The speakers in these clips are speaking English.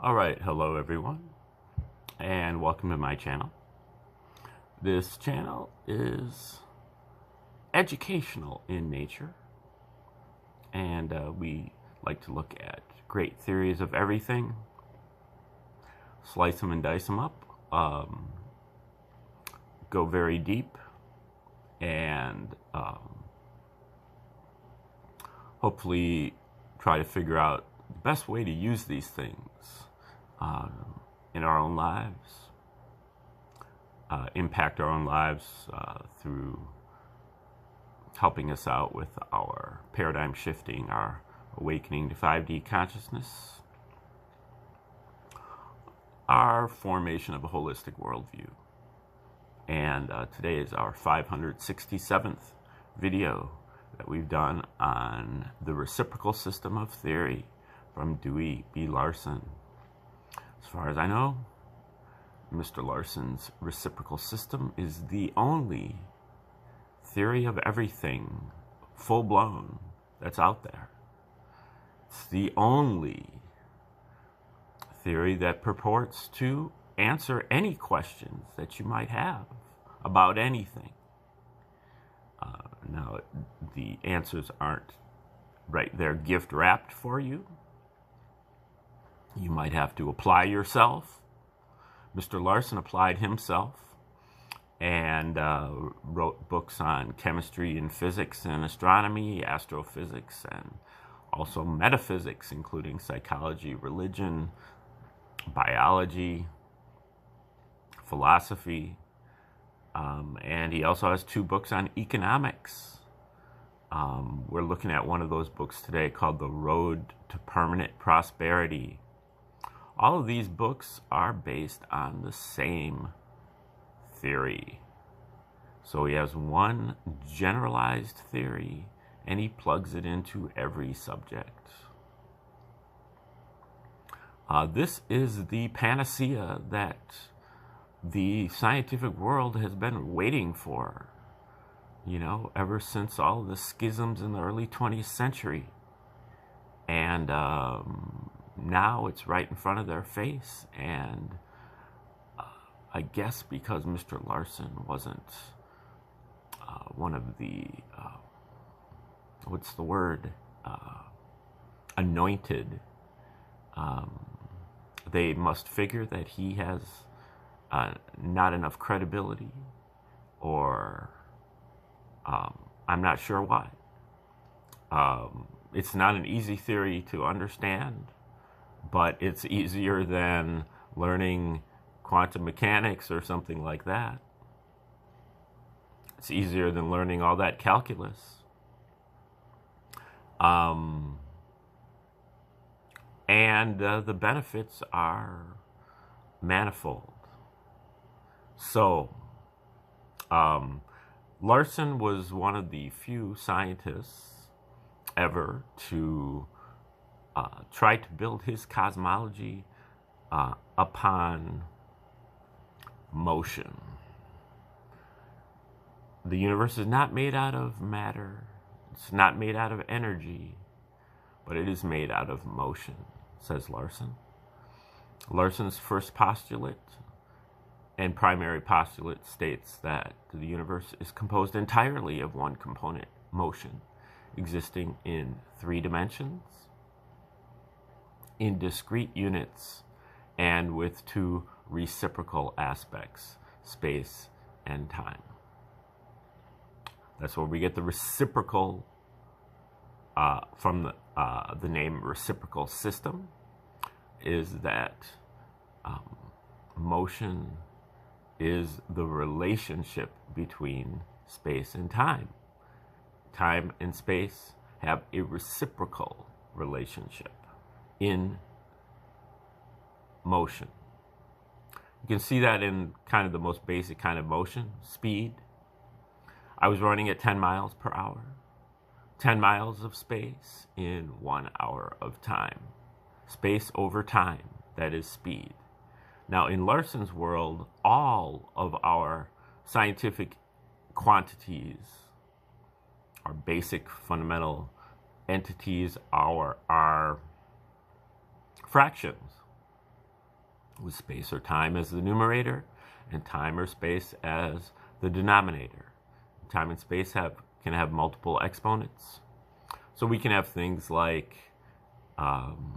Alright, hello everyone, and welcome to my channel. This channel is educational in nature, and we like to look at great theories of everything, slice them and dice them up, go very deep, and hopefully try to figure out the best way to use these things in our own lives, impact our own lives through helping us out with our paradigm shifting, our awakening to 5D consciousness, our formation of a holistic worldview. And today is our 567th video that we've done on the reciprocal system of theory from Dewey B. Larson. As far as I know, Mr. Larson's reciprocal system is the only theory of everything full-blown that's out there. It's the only theory that purports to answer any questions that you might have about anything. Now, the answers aren't right there gift wrapped for you. You might have to apply yourself. Mr. Larson applied himself and wrote books on chemistry and physics and astronomy, astrophysics, and also metaphysics, including psychology, religion, biology, philosophy, and he also has 2 books on economics. We're looking at one of those books today called The Road to Permanent Prosperity. All of these books are based on the same theory. So he has one generalized theory, and he plugs it into every subject. This is the panacea that the scientific world has been waiting for, ever since all the schisms in the early 20th century. And now it's right in front of their face. And I guess because Mr. Larson wasn't one of the, anointed, they must figure that he has not enough credibility, or I'm not sure why. It's not an easy theory to understand, but it's easier than learning quantum mechanics or something like that. It's easier than learning all that calculus. And the benefits are manifold. So, Larson was one of the few scientists ever to try to build his cosmology upon motion. The universe is not made out of matter. It's not made out of energy, but it is made out of motion, says Larson. Larson's first postulate and primary postulate states that the universe is composed entirely of one component, motion, existing in 3 dimensions, in discrete units, and with 2 reciprocal aspects, space and time. That's where we get the reciprocal from the name reciprocal system, is that motion is the relationship between space and time. Time and space have a reciprocal relationship in motion. You can see that in kind of the most basic kind of motion, speed. I was running at 10 miles per hour. 10 miles of space in 1 hour of time. Space over time, that is speed. Now, in Larson's world, all of our scientific quantities, our basic fundamental entities, our fractions. with space or time as the numerator and time or space as the denominator. Time and space can have multiple exponents. So we can have things like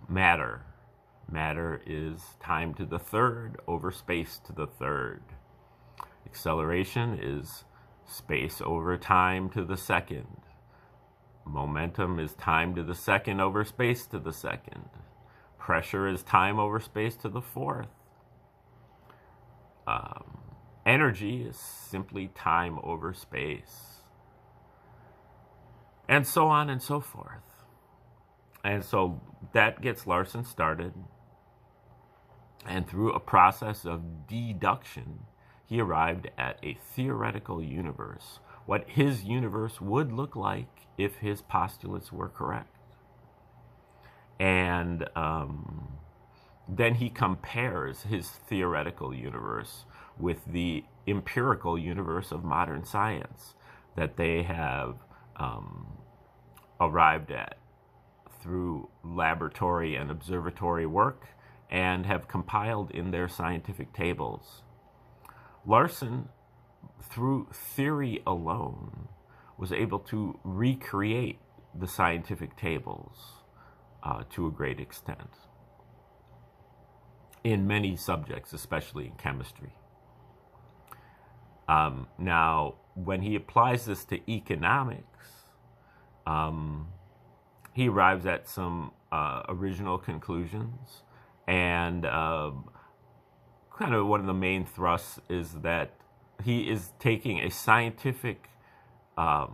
matter. Matter is time to the third over space to the third. Acceleration is space over time to the second. Momentum is time to the second over space to the second. Pressure is time over space to the fourth. Energy is simply time over space. And so on and so forth. And so that gets Larson started. And through a process of deduction, he arrived at a theoretical universe, what his universe would look like if his postulates were correct. And then he compares his theoretical universe with the empirical universe of modern science that they have arrived at through laboratory and observatory work and have compiled in their scientific tables. Larson, through theory alone, was able to recreate the scientific tables to a great extent in many subjects, especially in chemistry. Now, when he applies this to economics, he arrives at some original conclusions, and kind of one of the main thrusts is that he is taking a scientific, a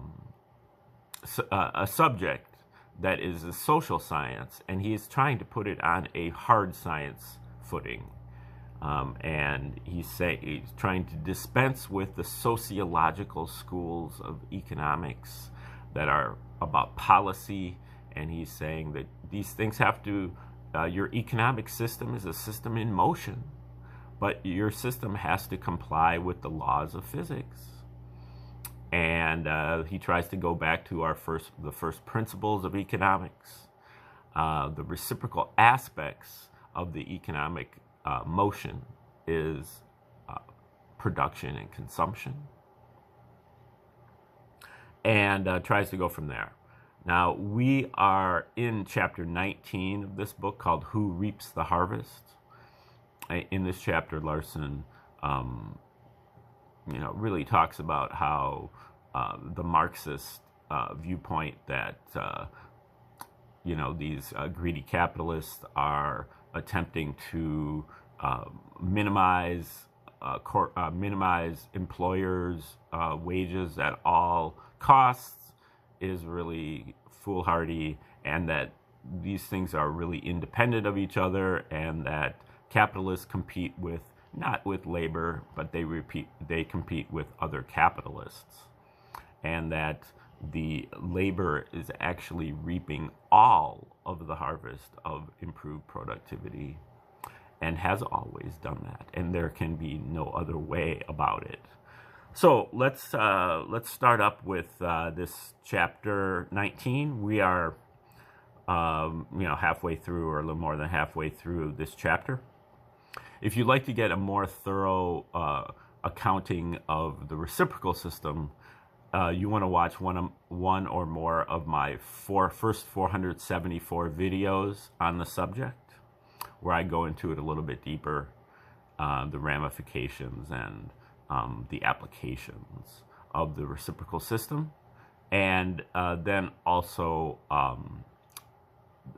subject that is a social science, and he is trying to put it on a hard science footing. And he's trying to dispense with the sociological schools of economics that are about policy, and he's saying that these things have to, your economic system is a system in motion, but your system has to comply with the laws of physics. And he tries to go back to the first principles of economics, the reciprocal aspects of the economic motion is production and consumption, and tries to go from there. Now, we are in chapter 19 of this book called Who Reaps the Harvest. In this chapter, Larson really talks about how the Marxist viewpoint that these greedy capitalists are attempting to minimize employers' wages at all costs is really foolhardy, and that these things are really independent of each other, and that capitalists compete not with labor, but they compete with other capitalists, and that the labor is actually reaping all of the harvest of improved productivity, and has always done that, and there can be no other way about it. So let's start up with this chapter 19. We are halfway through, or a little more than halfway through this chapter. If you'd like to get a more thorough accounting of the reciprocal system, you want to watch one or more of my first 474 videos on the subject, where I go into it a little bit deeper, the ramifications and the applications of the reciprocal system. And then also,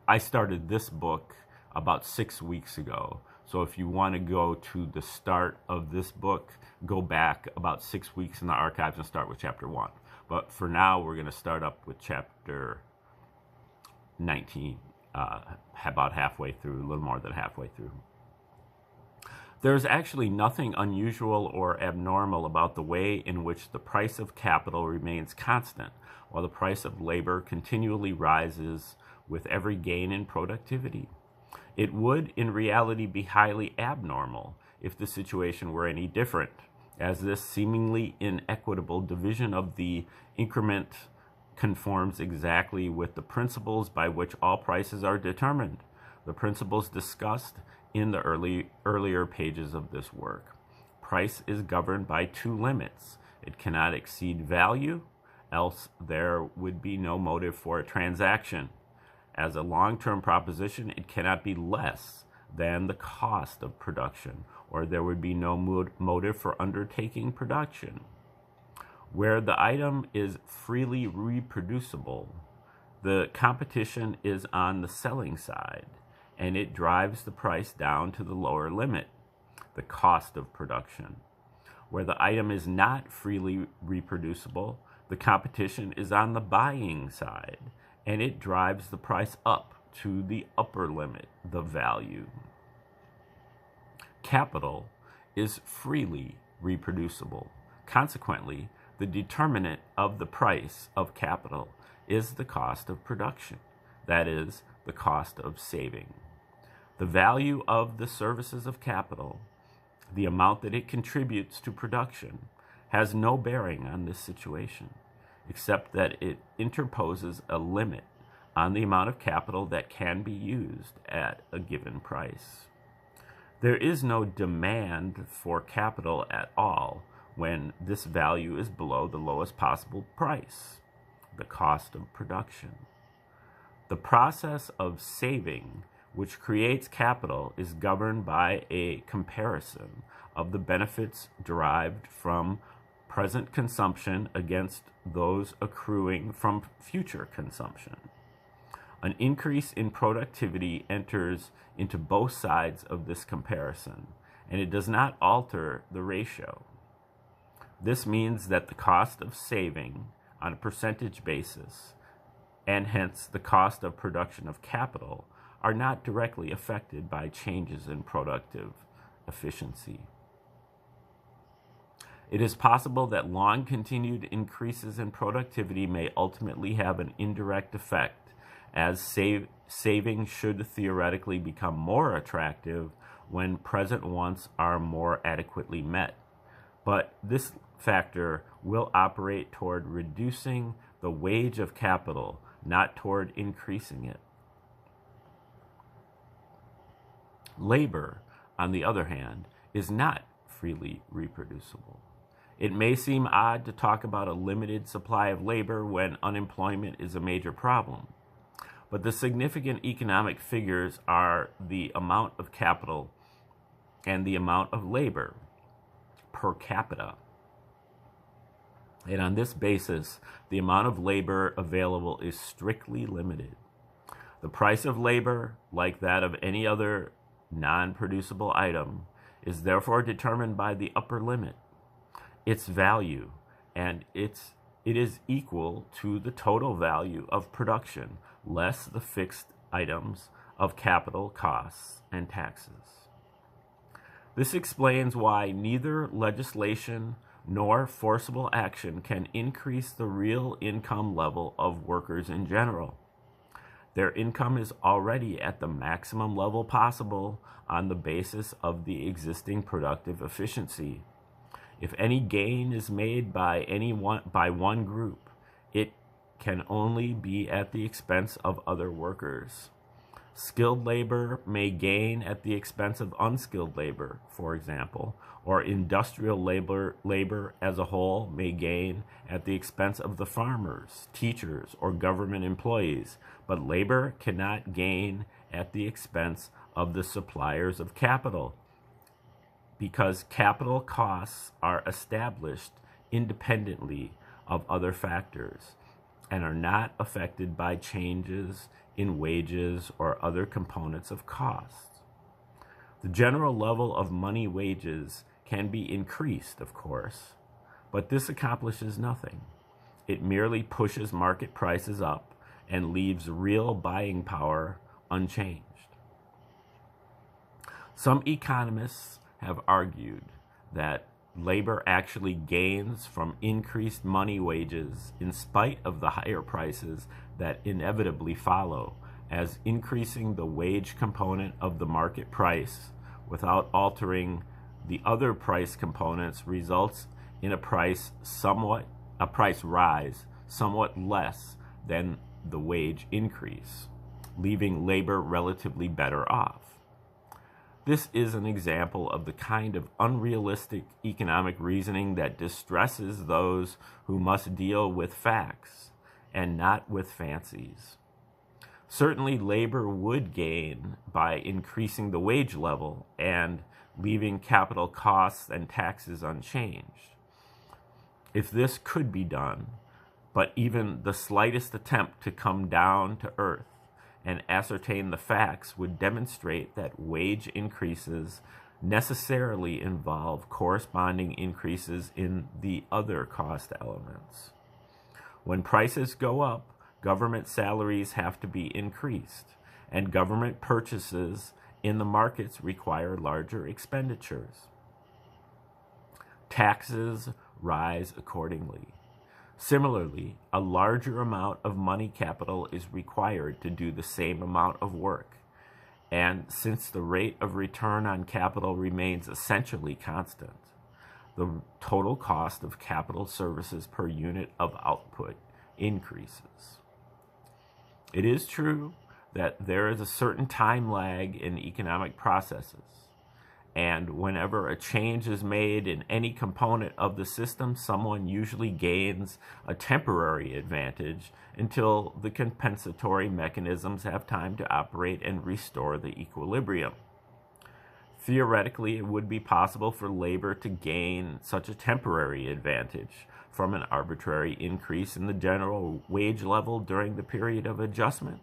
I started this book about 6 weeks ago. So if you want to go to the start of this book, go back about 6 weeks in the archives and start with chapter 1. But for now, we're going to start up with chapter 19, about halfway through, a little more than halfway through. There's actually nothing unusual or abnormal about the way in which the price of capital remains constant, while the price of labor continually rises with every gain in productivity. It would, in reality, be highly abnormal if the situation were any different, as this seemingly inequitable division of the increment conforms exactly with the principles by which all prices are determined, the principles discussed in the earlier pages of this work. Price is governed by two limits. It cannot exceed value, else there would be no motive for a transaction. As a long-term proposition, it cannot be less than the cost of production, or there would be no motive for undertaking production. Where the item is freely reproducible, the competition is on the selling side, and it drives the price down to the lower limit, the cost of production. Where the item is not freely reproducible, the competition is on the buying side, and it drives the price up to the upper limit, the value. Capital is freely reproducible. Consequently, the determinant of the price of capital is the cost of production, that is, the cost of saving. The value of the services of capital, the amount that it contributes to production, has no bearing on this situation, except that it interposes a limit on the amount of capital that can be used at a given price. There is no demand for capital at all when this value is below the lowest possible price, the cost of production. The process of saving, which creates capital, is governed by a comparison of the benefits derived from present consumption against those accruing from future consumption. An increase in productivity enters into both sides of this comparison, and it does not alter the ratio. This means that the cost of saving on a percentage basis, and hence the cost of production of capital, are not directly affected by changes in productive efficiency. It is possible that long-continued increases in productivity may ultimately have an indirect effect, as saving should theoretically become more attractive when present wants are more adequately met. But this factor will operate toward reducing the wage of capital, not toward increasing it. Labor, on the other hand, is not freely reproducible. It may seem odd to talk about a limited supply of labor when unemployment is a major problem, but the significant economic figures are the amount of capital and the amount of labor per capita. And on this basis, the amount of labor available is strictly limited. The price of labor, like that of any other non-producible item, is therefore determined by the upper limit, its value, and it is equal to the total value of production, less the fixed items of capital costs and taxes. This explains why neither legislation nor forcible action can increase the real income level of workers in general. Their income is already at the maximum level possible on the basis of the existing productive efficiency. If any gain is made by one group, it can only be at the expense of other workers. Skilled labor may gain at the expense of unskilled labor, for example, or industrial labor as a whole may gain at the expense of the farmers, teachers, or government employees, but labor cannot gain at the expense of the suppliers of capital, because capital costs are established independently of other factors and are not affected by changes in wages or other components of costs. The general level of money wages can be increased, of course, but this accomplishes nothing. It merely pushes market prices up and leaves real buying power unchanged. Some economists have argued that labor actually gains from increased money wages in spite of the higher prices that inevitably follow, as increasing the wage component of the market price without altering the other price components results in a price rise somewhat less than the wage increase, leaving labor relatively better off. This is an example of the kind of unrealistic economic reasoning that distresses those who must deal with facts and not with fancies. Certainly, labor would gain by increasing the wage level and leaving capital costs and taxes unchanged. If this could be done, but even the slightest attempt to come down to earth and ascertain the facts would demonstrate that wage increases necessarily involve corresponding increases in the other cost elements. When prices go up, government salaries have to be increased, and government purchases in the markets require larger expenditures. Taxes rise accordingly. Similarly, a larger amount of money capital is required to do the same amount of work, and since the rate of return on capital remains essentially constant, the total cost of capital services per unit of output increases. It is true that there is a certain time lag in economic processes, and whenever a change is made in any component of the system, someone usually gains a temporary advantage until the compensatory mechanisms have time to operate and restore the equilibrium. Theoretically, it would be possible for labor to gain such a temporary advantage from an arbitrary increase in the general wage level during the period of adjustment.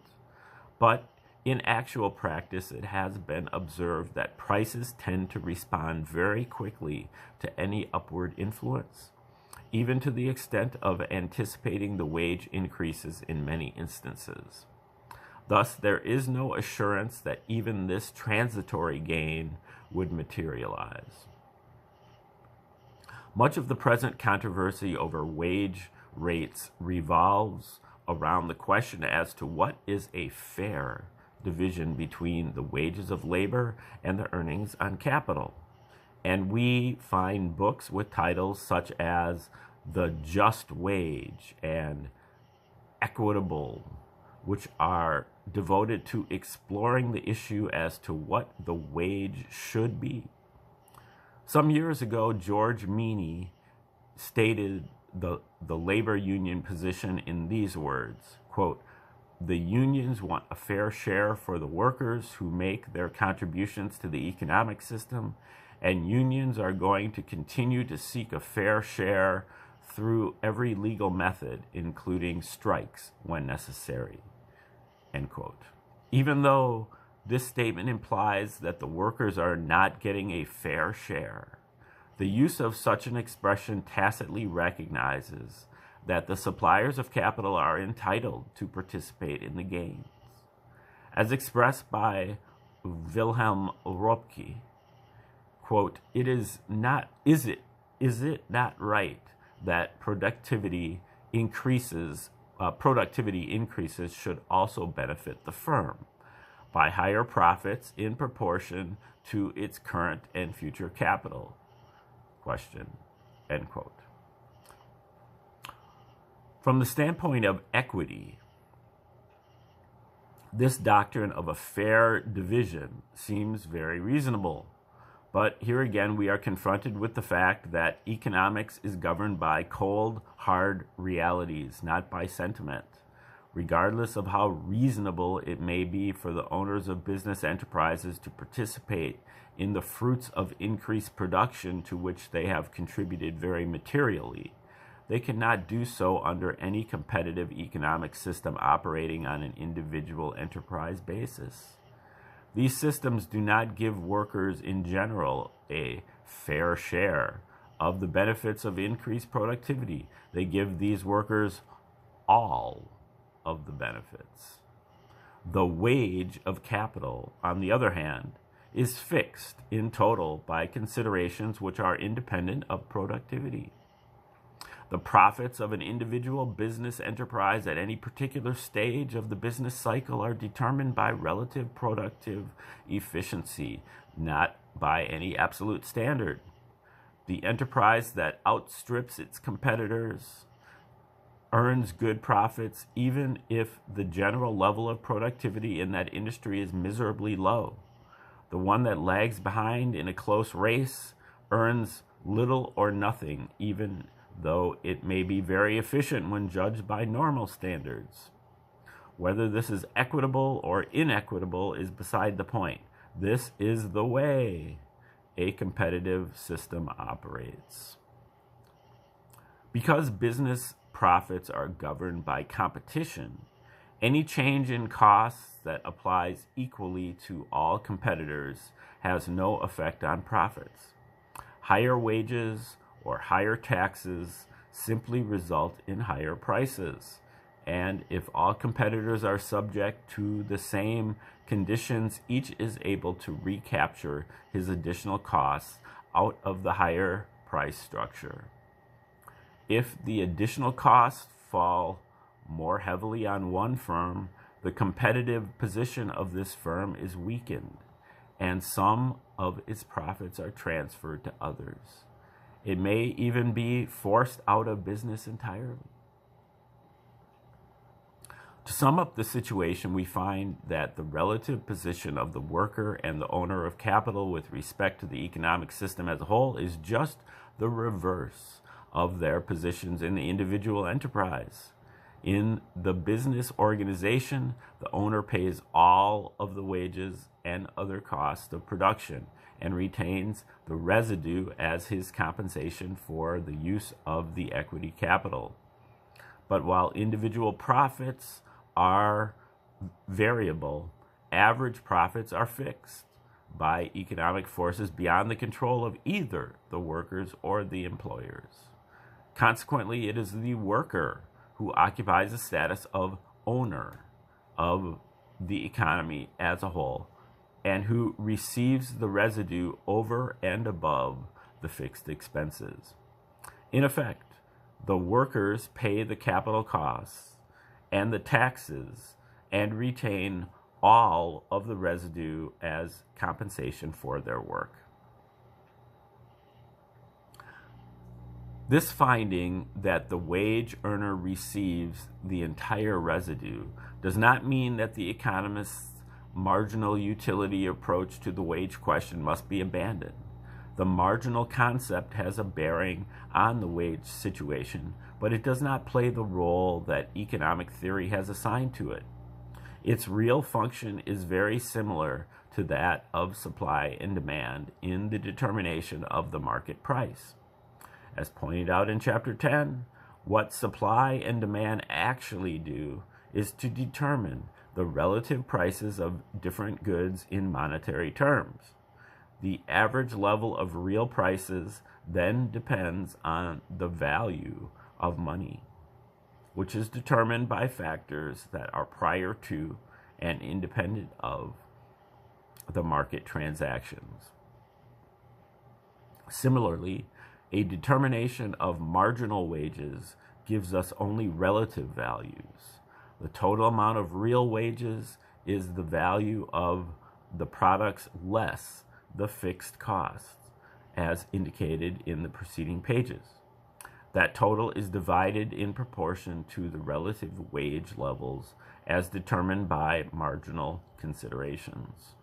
But in actual practice, it has been observed that prices tend to respond very quickly to any upward influence, even to the extent of anticipating the wage increases in many instances. Thus, there is no assurance that even this transitory gain would materialize. Much of the present controversy over wage rates revolves around the question as to what is a fair division between the wages of labor and the earnings on capital. And we find books with titles such as The Just Wage and Equitable, which are devoted to exploring the issue as to what the wage should be. Some years ago, George Meany stated the labor union position in these words, quote, "The unions want a fair share for the workers who make their contributions to the economic system, and unions are going to continue to seek a fair share through every legal method, including strikes when necessary." End quote. Even though this statement implies that the workers are not getting a fair share, the use of such an expression tacitly recognizes that the suppliers of capital are entitled to participate in the gains. As expressed by Wilhelm Röpke, quote, is it not right that productivity increases should also benefit the firm by higher profits in proportion to its current and future capital? Question, end quote. From the standpoint of equity, this doctrine of a fair division seems very reasonable. But here again, we are confronted with the fact that economics is governed by cold, hard realities, not by sentiment. Regardless of how reasonable it may be for the owners of business enterprises to participate in the fruits of increased production to which they have contributed very materially, they cannot do so under any competitive economic system operating on an individual enterprise basis. These systems do not give workers in general a fair share of the benefits of increased productivity. They give these workers all of the benefits. The wage of capital, on the other hand, is fixed in total by considerations which are independent of productivity. The profits of an individual business enterprise at any particular stage of the business cycle are determined by relative productive efficiency, not by any absolute standard. The enterprise that outstrips its competitors earns good profits even if the general level of productivity in that industry is miserably low. The one that lags behind in a close race earns little or nothing, even though it may be very efficient when judged by normal standards. Whether this is equitable or inequitable is beside the point. This is the way a competitive system operates. Because business profits are governed by competition, any change in costs that applies equally to all competitors has no effect on profits. Higher wages or higher taxes simply result in higher prices. And if all competitors are subject to the same conditions, each is able to recapture his additional costs out of the higher price structure. If the additional costs fall more heavily on one firm, the competitive position of this firm is weakened, and some of its profits are transferred to others. It may even be forced out of business entirely. To sum up the situation, we find that the relative position of the worker and the owner of capital with respect to the economic system as a whole is just the reverse of their positions in the individual enterprise. In the business organization, the owner pays all of the wages and other costs of production and retains the residue as his compensation for the use of the equity capital. But while individual profits are variable, average profits are fixed by economic forces beyond the control of either the workers or the employers. Consequently, it is the worker who occupies the status of owner of the economy as a whole and who receives the residue over and above the fixed expenses. In effect, the workers pay the capital costs and the taxes and retain all of the residue as compensation for their work. This finding that the wage earner receives the entire residue does not mean that the economist's marginal utility approach to the wage question must be abandoned. The marginal concept has a bearing on the wage situation, but it does not play the role that economic theory has assigned to it. Its real function is very similar to that of supply and demand in the determination of the market price. As pointed out in Chapter 10, what supply and demand actually do is to determine the relative prices of different goods in monetary terms. The average level of real prices then depends on the value of money, which is determined by factors that are prior to and independent of the market transactions. Similarly, a determination of marginal wages gives us only relative values. The total amount of real wages is the value of the products less the fixed costs, as indicated in the preceding pages. That total is divided in proportion to the relative wage levels as determined by marginal considerations.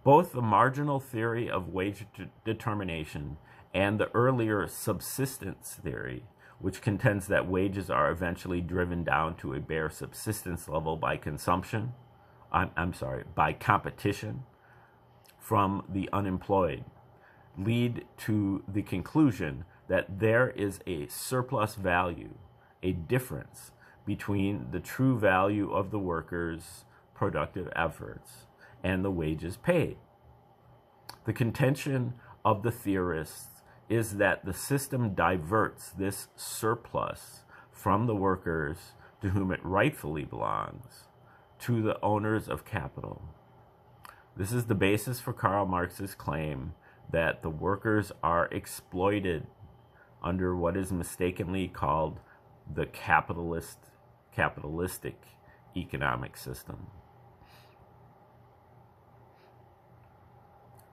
Both the marginal theory of wage determination and the earlier subsistence theory, which contends that wages are eventually driven down to a bare subsistence level by by competition from the unemployed, lead to the conclusion that there is a surplus value, a difference between the true value of the workers' productive efforts and the wages paid. The contention of the theorists is that the system diverts this surplus from the workers to whom it rightfully belongs to the owners of capital. This is the basis for Karl Marx's claim that the workers are exploited under what is mistakenly called the capitalistic economic system.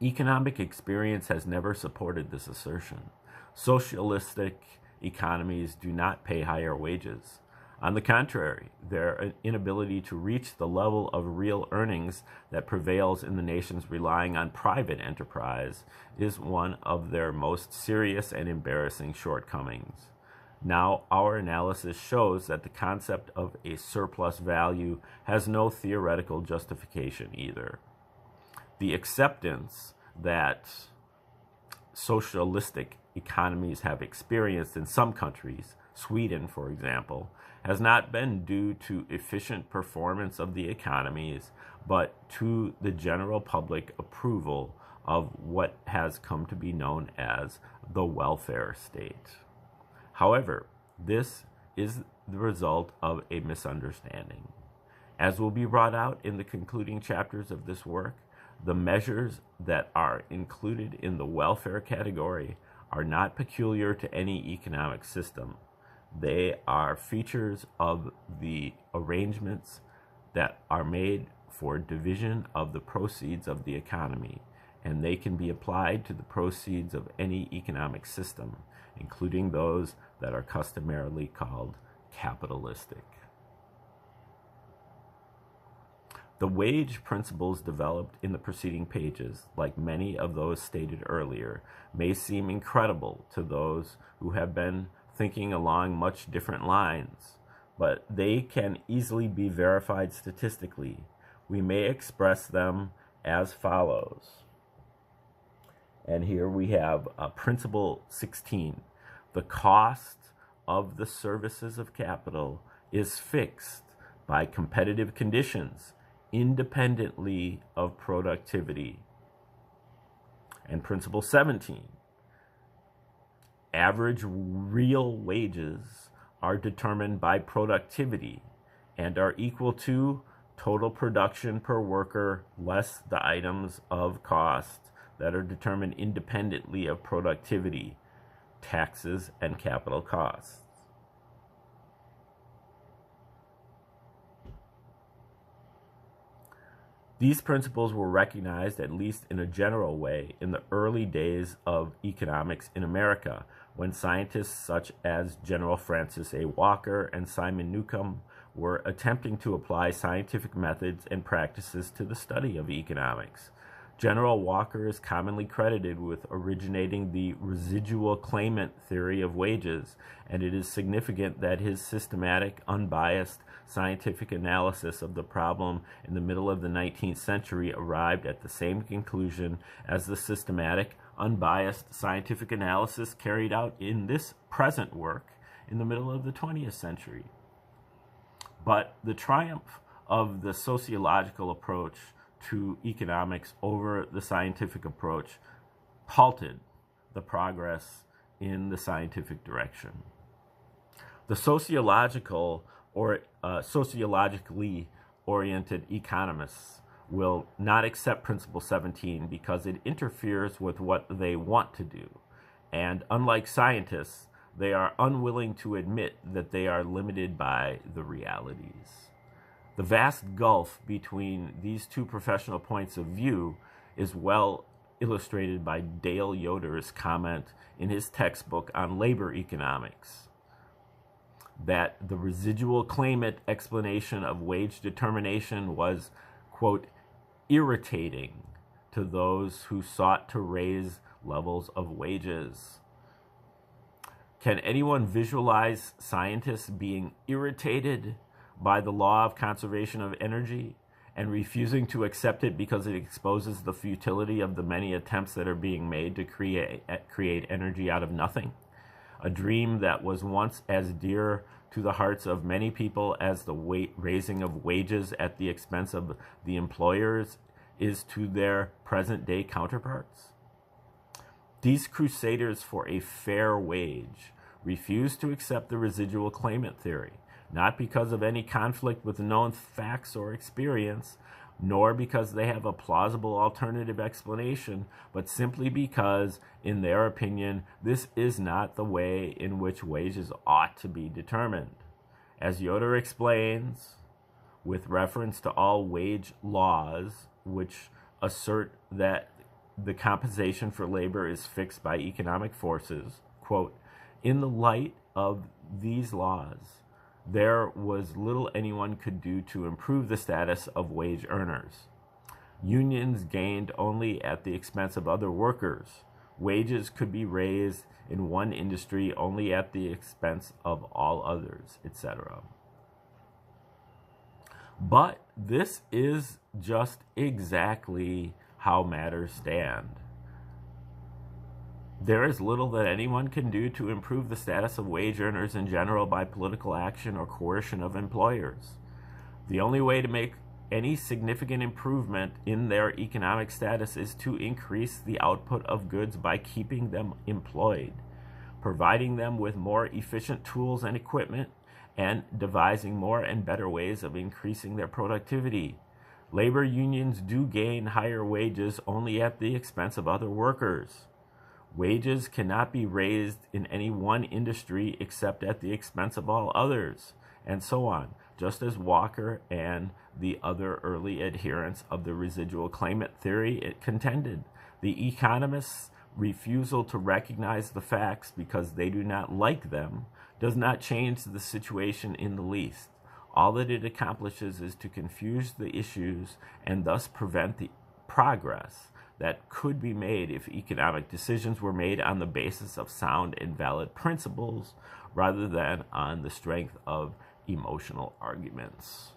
Economic experience has never supported this assertion. Socialistic economies do not pay higher wages. On the contrary, their inability to reach the level of real earnings that prevails in the nations relying on private enterprise is one of their most serious and embarrassing shortcomings. Now, our analysis shows that the concept of a surplus value has no theoretical justification either. The acceptance that socialistic economies have experienced in some countries, Sweden, for example, has not been due to efficient performance of the economies, but to the general public approval of what has come to be known as the welfare state. However, this is the result of a misunderstanding. As will be brought out in the concluding chapters of this work, the measures that are included in the welfare category are not peculiar to any economic system. They are features of the arrangements that are made for division of the proceeds of the economy, and they can be applied to the proceeds of any economic system, including those that are customarily called capitalistic. The wage principles developed in the preceding pages, like many of those stated earlier, may seem incredible to those who have been thinking along much different lines, but they can easily be verified statistically. We may express them as follows. And here we have Principle 16. The cost of the services of capital is fixed by competitive conditions independently of productivity. And Principle 17. Average real wages are determined by productivity and are equal to total production per worker less the items of cost that are determined independently of productivity, taxes, and capital costs. These principles were recognized, at least in a general way, in the early days of economics in America, when scientists such as General Francis A. Walker and Simon Newcomb were attempting to apply scientific methods and practices to the study of economics. General Walker is commonly credited with originating the residual claimant theory of wages, and it is significant that his systematic, unbiased scientific analysis of the problem in the middle of the 19th century arrived at the same conclusion as the systematic, unbiased scientific analysis carried out in this present work in the middle of the 20th century. But the triumph of the sociological approach to economics over the scientific approach halted the progress in the scientific direction. The sociologically oriented economists will not accept Principle 17 because it interferes with what they want to do. And unlike scientists, they are unwilling to admit that they are limited by the realities. The vast gulf between these two professional points of view is well illustrated by Dale Yoder's comment in his textbook on labor economics, that the residual claimant explanation of wage determination was, quote, irritating to those who sought to raise levels of wages. Can anyone visualize scientists being irritated by the law of conservation of energy and refusing to accept it because it exposes the futility of the many attempts that are being made to create energy out of nothing? A dream that was once as dear to the hearts of many people as the raising of wages at the expense of the employers is to their present-day counterparts. These crusaders for a fair wage refuse to accept the residual claimant theory, not because of any conflict with known facts or experience, nor because they have a plausible alternative explanation, but simply because, in their opinion, this is not the way in which wages ought to be determined. As Yoder explains, with reference to all wage laws which assert that the compensation for labor is fixed by economic forces, quote, in the light of these laws, there was little anyone could do to improve the status of wage earners. Unions gained only at the expense of other workers. Wages could be raised in one industry only at the expense of all others, etc. But this is just exactly how matters stand. There is little that anyone can do to improve the status of wage earners in general by political action or coercion of employers. The only way to make any significant improvement in their economic status is to increase the output of goods by keeping them employed, providing them with more efficient tools and equipment, and devising more and better ways of increasing their productivity. Labor unions do gain higher wages only at the expense of other workers. Wages cannot be raised in any one industry except at the expense of all others, and so on, just as Walker and the other early adherents of the residual claimant theory contended. The economists' refusal to recognize the facts because they do not like them does not change the situation in the least. All that it accomplishes is to confuse the issues and thus prevent the progress that could be made if economic decisions were made on the basis of sound and valid principles rather than on the strength of emotional arguments.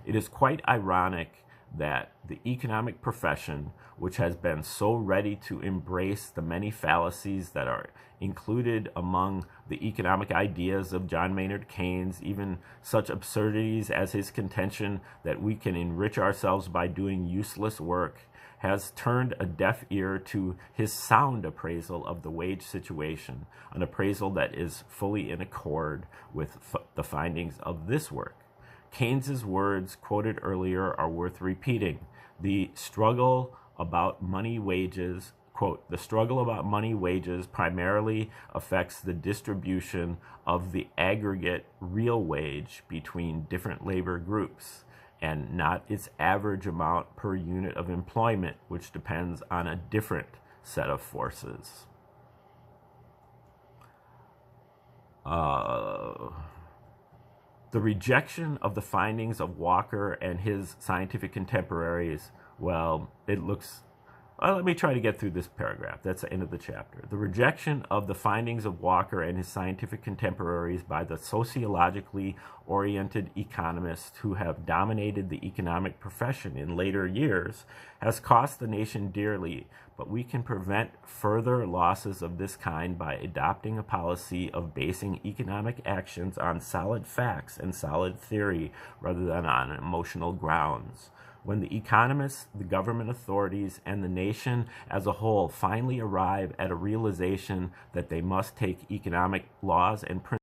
It is quite ironic that the economic profession, which has been so ready to embrace the many fallacies that are included among the economic ideas of John Maynard Keynes, even such absurdities as his contention that we can enrich ourselves by doing useless work, has turned a deaf ear to his sound appraisal of the wage situation, an appraisal that is fully in accord with the findings of this work. Keynes's words quoted earlier are worth repeating. The struggle about money wages, quote, the struggle about money wages primarily affects the distribution of the aggregate real wage between different labor groups, and not its average amount per unit of employment, which depends on a different set of forces. The rejection of the findings of Walker and his scientific contemporaries, well, it looks... let me try to get through this paragraph. That's the end of the chapter. The rejection of the findings of Walker and his scientific contemporaries by the sociologically oriented economists who have dominated the economic profession in later years has cost the nation dearly, but we can prevent further losses of this kind by adopting a policy of basing economic actions on solid facts and solid theory rather than on emotional grounds. When the economists, the government authorities, and the nation as a whole finally arrive at a realization that they must take economic laws and principles